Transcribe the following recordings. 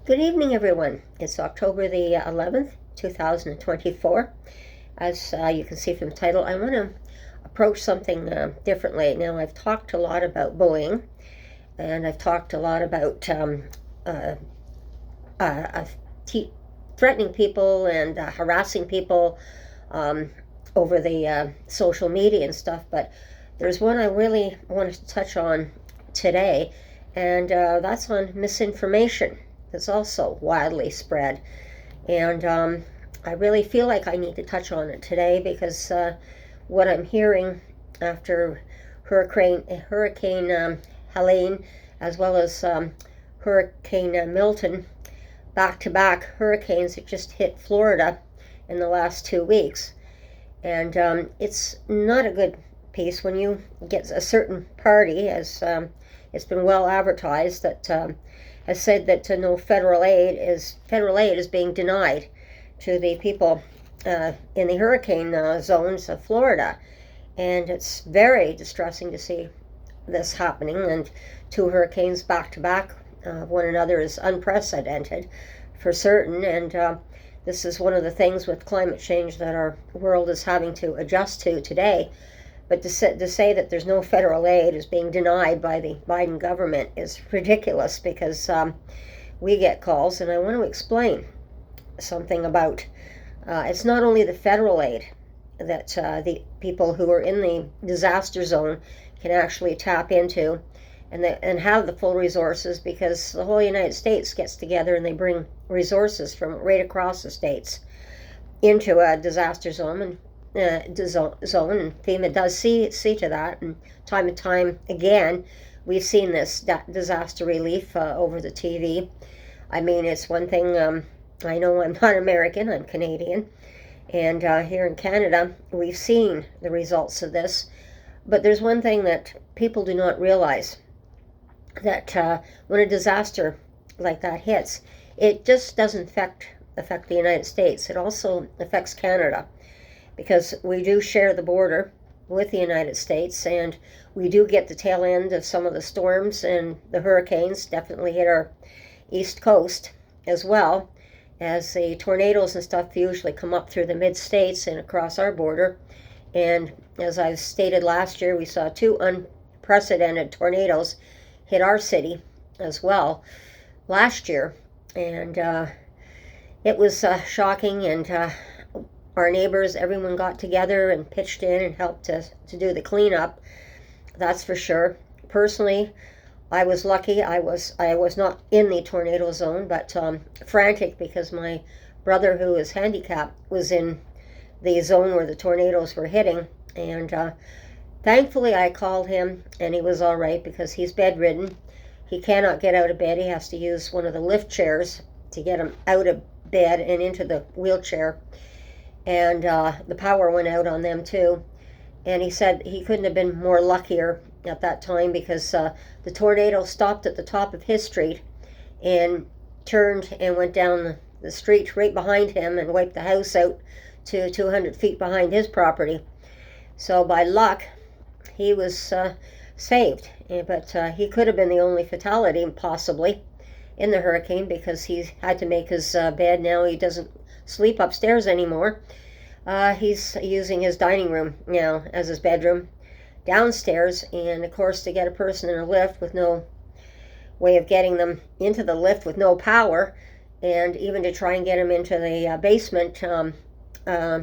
Good evening, everyone. It's October the 11th, 2024. As you can see from the title, I want to approach something differently. Now, I've talked a lot about bullying, and I've talked a lot about uh, uh, threatening people and harassing people um, over the social media and stuff, but there's one I really wanted to touch on today, and that's on misinformation. That's also widely spread, and I really feel like I need to touch on it today because what I'm hearing after Hurricane Helene, as well as Hurricane Milton, back-to-back hurricanes that just hit Florida in the last 2 weeks, and it's not a good piece when you get a certain party, as it's been well advertised, that has said that no federal aid is being denied to the people in the hurricane zones of Florida, and it's very distressing to see this happening. And two hurricanes back to back one another is unprecedented for certain, and this is one of the things with climate change that our world is having to adjust to today. But to say that there's no federal aid is being denied by the Biden government is ridiculous, because we get calls, and I want to explain something about it's not only the federal aid that the people who are in the disaster zone can actually tap into and have the full resources, because the whole United States gets together and they bring resources from right across the states into a disaster zone, and zone, and FEMA does see to that, and time again we've seen this disaster relief over the TV. I mean, it's one thing, I know I'm not American, I'm Canadian, and here in Canada we've seen the results of this, but there's one thing that people do not realize, that when a disaster like that hits, it just doesn't affect the United States, it also affects Canada, because we do share the border with the United States, and we do get the tail end of some of the storms, and the hurricanes definitely hit our east coast, as well as the tornadoes and stuff usually come up through the mid-states and across our border. And as I've stated, last year we saw two unprecedented tornadoes hit our city as well last year, and it was shocking, and our neighbors, everyone got together and pitched in and helped to do the cleanup, that's for sure. Personally, I was lucky. I was not in the tornado zone, but frantic, because my brother, who is handicapped, was in the zone where the tornadoes were hitting, and thankfully I called him and he was all right, because he's bedridden. He cannot get out of bed. He has to use one of the lift chairs to get him out of bed and into the wheelchair, and the power went out on them too. And he said he couldn't have been more luckier at that time, because the tornado stopped at the top of his street and turned and went down the street right behind him and wiped the house out to 200 feet behind his property. So by luck, he was saved, but he could have been the only fatality possibly in the hurricane, because he had to make his bed. Now he doesn't sleep upstairs anymore. He's using his dining room now as his bedroom downstairs, and of course, to get a person in a lift with no way of getting them into the lift with no power, and even to try and get him into the basement,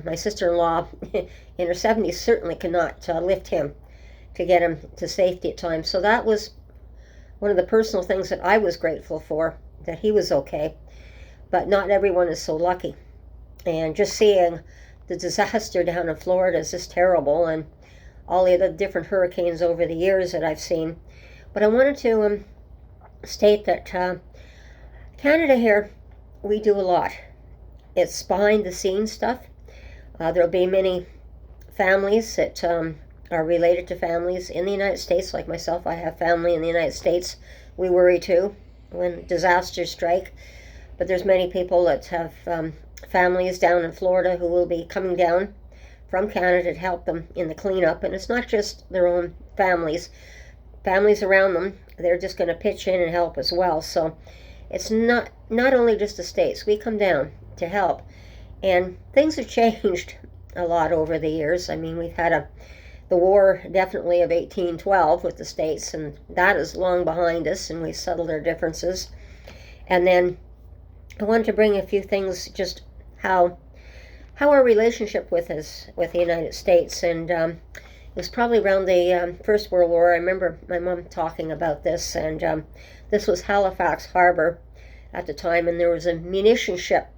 my sister-in-law in her 70s certainly cannot lift him to get him to safety at times. So that was one of the personal things that I was grateful for, that he was okay. But not everyone is so lucky. And just seeing the disaster down in Florida is just terrible, and all the other different hurricanes over the years that I've seen. But I wanted to state that Canada here, we do a lot. It's behind the scenes stuff. There'll be many families that are related to families in the United States, like myself. I have family in the United States. We worry too when disasters strike. But there's many people that have families down in Florida who will be coming down from Canada to help them in the cleanup. And it's not just their own families around them. They're just going to pitch in and help as well. So It's not only just the States. We come down to help. And things have changed a lot over the years. I mean, we've had the war definitely of 1812 with the States, and that is long behind us, and we settled our differences. And then I wanted to bring a few things, just how our relationship with the United States, and it was probably around the First World War. I remember my mom talking about this, and this was Halifax Harbor at the time, and there was a munition ship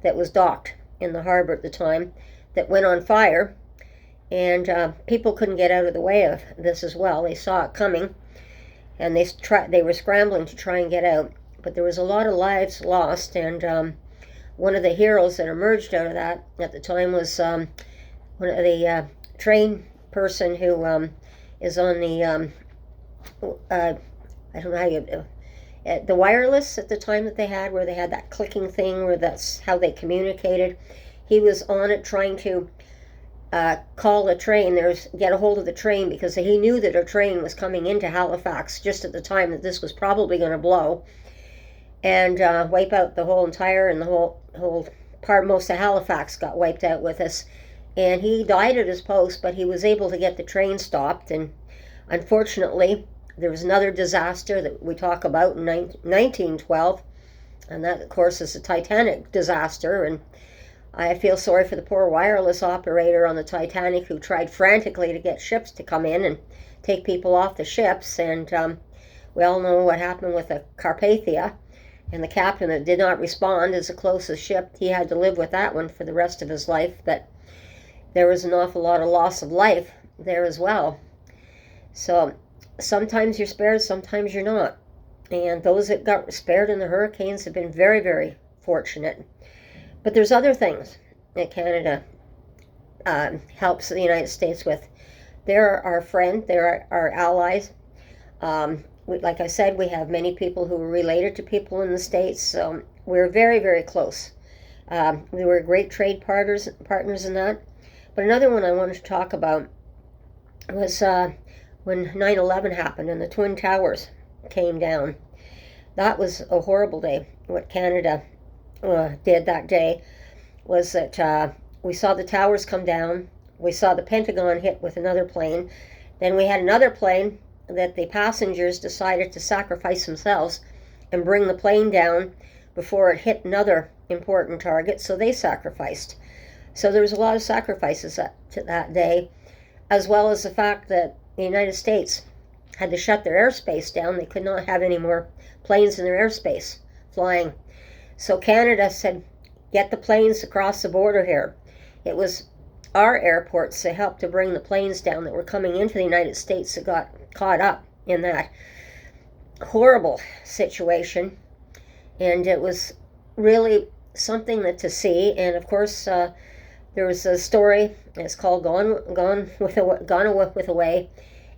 that was docked in the harbor at the time that went on fire, and people couldn't get out of the way of this as well. They saw it coming, and they were scrambling to try and get out, but there was a lot of lives lost, and one of the heroes that emerged out of that at the time was one of the train person who is on the I don't know how you the wireless at the time that they had, where they had that clicking thing, where that's how they communicated. He was on it trying to call the train, get a hold of the train, because he knew that a train was coming into Halifax just at the time that this was probably going to blow and wipe out the whole entire, and the whole part, most of Halifax got wiped out with us. And he died at his post, but he was able to get the train stopped. And unfortunately, there was another disaster that we talk about in 1912, and that, of course, is the Titanic disaster. And I feel sorry for the poor wireless operator on the Titanic who tried frantically to get ships to come in and take people off the ships. And we all know what happened with the Carpathia. And the captain that did not respond as the closest ship, he had to live with that one for the rest of his life. But there was an awful lot of loss of life there as well. So sometimes you're spared, sometimes you're not. And those that got spared in the hurricanes have been very, very fortunate. But there's other things that Canada helps the United States with. They're our friend, they're our allies. Like I said, we have many people who are related to people in the States, so we're very, very close. We were great trade partners in that. But another one I wanted to talk about was when 9/11 happened and the Twin Towers came down. That was a horrible day. What Canada did that day was that we saw the towers come down. We saw the Pentagon hit with another plane. Then we had another plane that the passengers decided to sacrifice themselves and bring the plane down before it hit another important target, so they sacrificed. So there was a lot of sacrifices that day, as well as the fact that the United States had to shut their airspace down. They could not have any more planes in their airspace flying. So Canada said, get the planes across the border here. It was our airports that helped to bring the planes down that were coming into the United States that got caught up in that horrible situation. And it was really something to see. And of course, there was a story, it's called Gone with Away,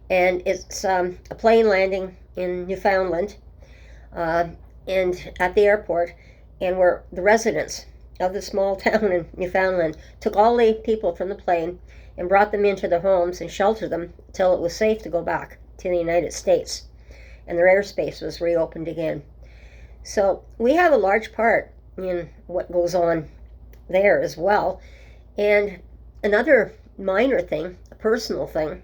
and it's a plane landing in Newfoundland, and at the airport, and where the residents of the small town in Newfoundland took all the people from the plane and brought them into their homes and sheltered them until it was safe to go back to the United States, and their airspace was reopened again. So we have a large part in what goes on there as well. And another minor thing, a personal thing,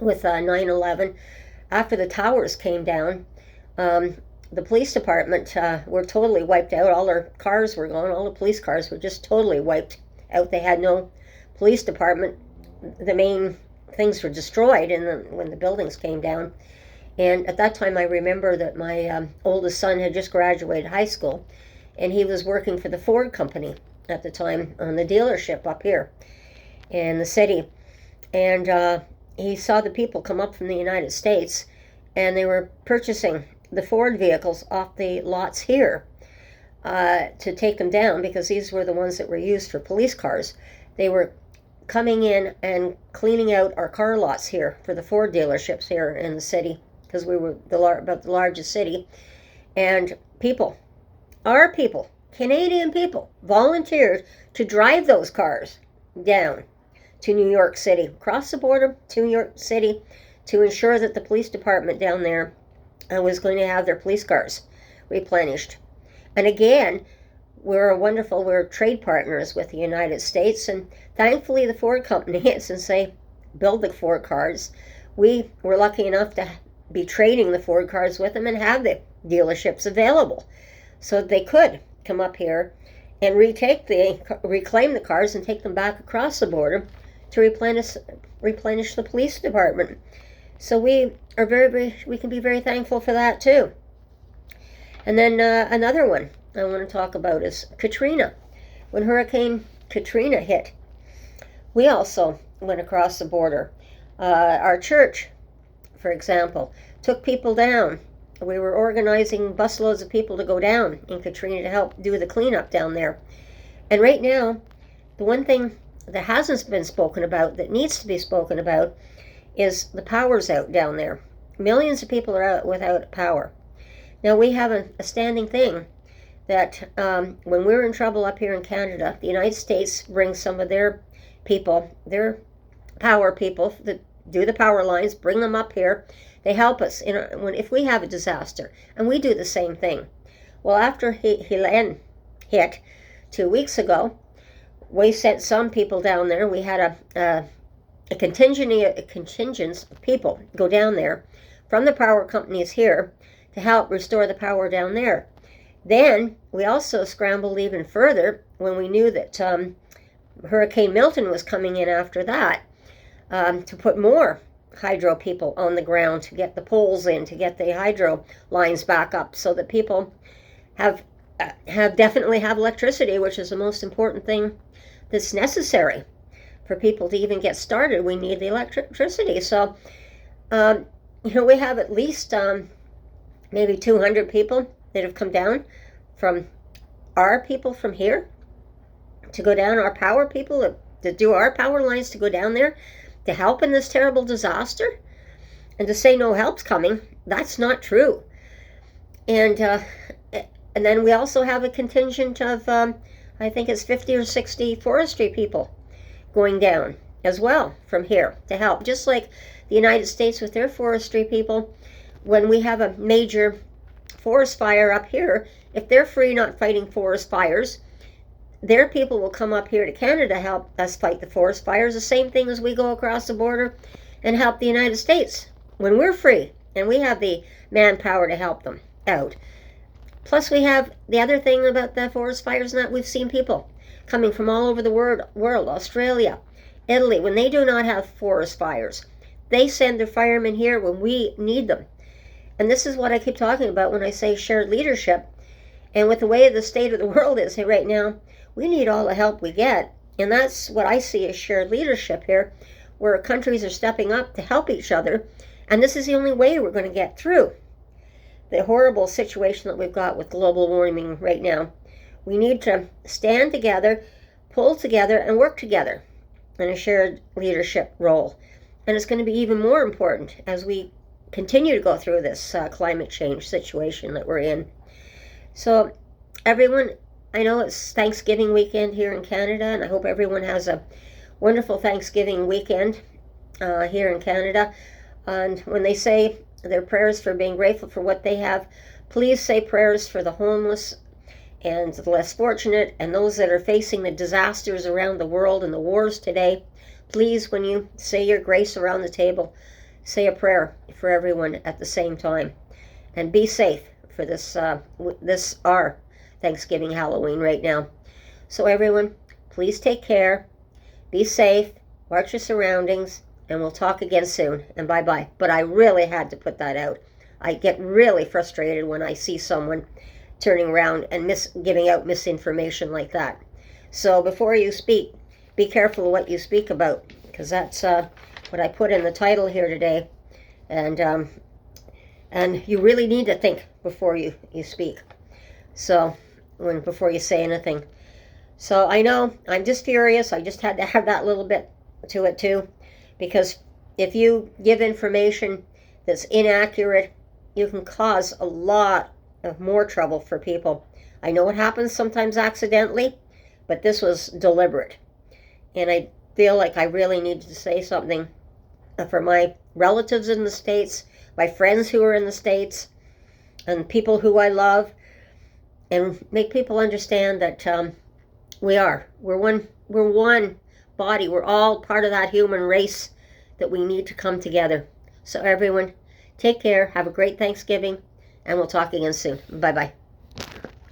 with 9/11, after the towers came down, the police department were totally wiped out. All their cars were gone. All the police cars were just totally wiped out. They had no police department. The main things were destroyed when the buildings came down. And at that time, I remember that my oldest son had just graduated high school, and he was working for the Ford company at the time on the dealership up here in the city. And he saw the people come up from the United States, and they were purchasing the Ford vehicles off the lots here to take them down, because these were the ones that were used for police cars. They were coming in and cleaning out our car lots here for the Ford dealerships here in the city, because we were about the largest city. And our people, Canadian people, volunteered to drive those cars down to New York City, across the border to New York City, to ensure that the police department down there was going to have their police cars replenished. And again, we're trade partners with the United States, and thankfully the Ford company, since they build the Ford cars, we were lucky enough to be trading the Ford cars with them and have the dealerships available, so they could come up here and reclaim the cars and take them back across the border to replenish the police department. So we can be very thankful for that too. And then another one I want to talk about is Katrina. When Hurricane Katrina hit, we also went across the border. Our church, for example, took people down. We were organizing busloads of people to go down in Katrina to help do the cleanup down there. And right now, the one thing that hasn't been spoken about, that needs to be spoken about, is the power's out down there. Millions of people are out without power. Now, we have a standing thing that when we're in trouble up here in Canada, the United States brings some of their people, their power people that do the power lines, bring them up here. They help us if we have a disaster, and we do the same thing. Well, after Helene hit 2 weeks ago, we sent some people down there. We had a contingent of people go down there from the power companies here to help restore the power down there. Then we also scrambled even further when we knew that Hurricane Milton was coming in after that, to put more hydro people on the ground, to get the poles in, to get the hydro lines back up, so that people definitely have electricity, which is the most important thing that's necessary for people to even get started. We need the electricity. So we have at least maybe 200 people that have come down from our people from here to go down, our power people to do our power lines, to go down there to help in this terrible disaster. And to say no help's coming, that's not true. And then we also have a contingent of I think it's 50 or 60 forestry people going down as well from here to help. Just like the United States with their forestry people, when we have a major forest fire up here, if they're free not fighting forest fires, their people will come up here to Canada to help us fight the forest fires, the same thing as we go across the border and help the United States when we're free and we have the manpower to help them out. Plus, we have the other thing about the forest fires, and that we've seen people coming from all over the world, Australia, Italy, when they do not have forest fires. They send their firemen here when we need them. And this is what I keep talking about when I say shared leadership. And with the way the state of the world is right now, we need all the help we get. And that's what I see as shared leadership here, where countries are stepping up to help each other. And this is the only way we're going to get through the horrible situation that we've got with global warming right now. We need to stand together, pull together, and work together in a shared leadership role. And it's going to be even more important as we continue to go through this climate change situation that we're in. So everyone, I know it's Thanksgiving weekend here in Canada, and I hope everyone has a wonderful Thanksgiving weekend here in Canada. And when they say their prayers for being grateful for what they have, please say prayers for the homeless and the less fortunate and those that are facing the disasters around the world and the wars today. Please, when you say your grace around the table, say a prayer for everyone at the same time. And be safe for this our Thanksgiving Halloween right now. So everyone, please take care, be safe, watch your surroundings, and we'll talk again soon. And bye-bye. But I really had to put that out. I get really frustrated when I see someone turning around and giving out misinformation like that. So before you speak, be careful of what you speak about, because that's what I put in the title here today. And you really need to think before you speak. So before you say anything. So I know I'm just furious. I just had to have that little bit to it too. Because if you give information that's inaccurate, you can cause a lot of more trouble for people. I know it happens sometimes accidentally, but this was deliberate. And I feel like I really need to say something for my relatives in the States, my friends who are in the States, and people who I love, and make people understand that we're one body. We're all part of that human race that we need to come together. So everyone, take care, have a great Thanksgiving, and we'll talk again soon. Bye-bye.